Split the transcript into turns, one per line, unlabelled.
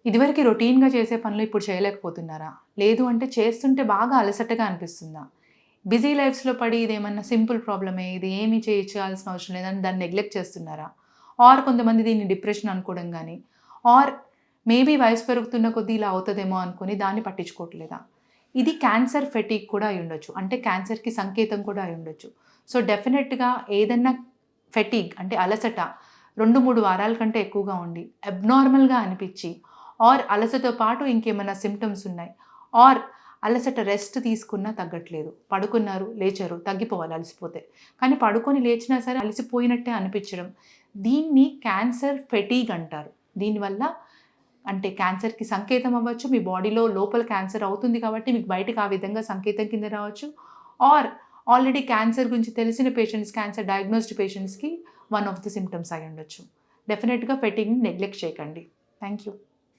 ఇదివరకు రొటీన్‌గా చేసే పనులు ఇప్పుడు చేయలేకపోతున్నారా? లేదు అంటే చేస్తుంటే బాగా అలసటగా అనిపిస్తుందా? బిజీ లైఫ్స్‌లో పడి ఇదేమన్నా సింపుల్ ప్రాబ్లమే, ఇది ఏమి చేయాల్సిన అవసరం లేదని దాన్ని నెగ్లెక్ట్ చేస్తున్నారా? ఆర్ కొంతమంది దీన్ని డిప్రెషన్ అనుకోవడం గానీ, ఆర్ మేబీ వయసు పెరుగుతున్న కొద్దీ ఇలా అవుతదేమో అనుకుని దాన్ని పట్టించుకోవట్లేదా? ఇది క్యాన్సర్ ఫెటీగ్ కూడా అయ్యుండొచ్చు. అంటే క్యాన్సర్‌కి సంకేతం కూడా అయ్యుండొచ్చు. సో, డెఫినెట్‌గా ఏదన్నా ఫెటీగ్ అంటే అలసట 2, 3 వారాల కంటే ఎక్కువగా ఉండి, అబ్నార్మల్‌గా అనిపిచ్చి, ఆర్ అలసటతో పాటు ఇంకేమైనా సింప్టమ్స్ ఉన్నాయి, ఆర్ అలసట రెస్ట్ తీసుకున్నా తగ్గట్లేదు. పడుకున్నారు, లేచారు, తగ్గిపోవాలి అలసిపోతే. కానీ పడుకొని లేచినా సరే అలసిపోయినట్టే అనిపించడం. దీన్ని క్యాన్సర్ ఫెటీగ్ అంటారు. దీనివల్ల అంటే క్యాన్సర్‌కి సంకేతం అవ్వచ్చు. మీ బాడీలో లోపల క్యాన్సర్ అవుతుంది కాబట్టి మీకు బయటకి ఆ విధంగా సంకేతం కింద రావచ్చు. ఆర్ ఆల్రెడీ క్యాన్సర్ గురించి తెలిసిన పేషెంట్స్, క్యాన్సర్ డయాగ్నోస్డ్ పేషెంట్స్‌కి వన్ ఆఫ్ ది సింప్టమ్స్ అయ్యుండొచ్చు. డెఫినిట్‌గా ఫెటీగ్‌ని నెగ్లెక్ట్ చేయకండి. Thank you.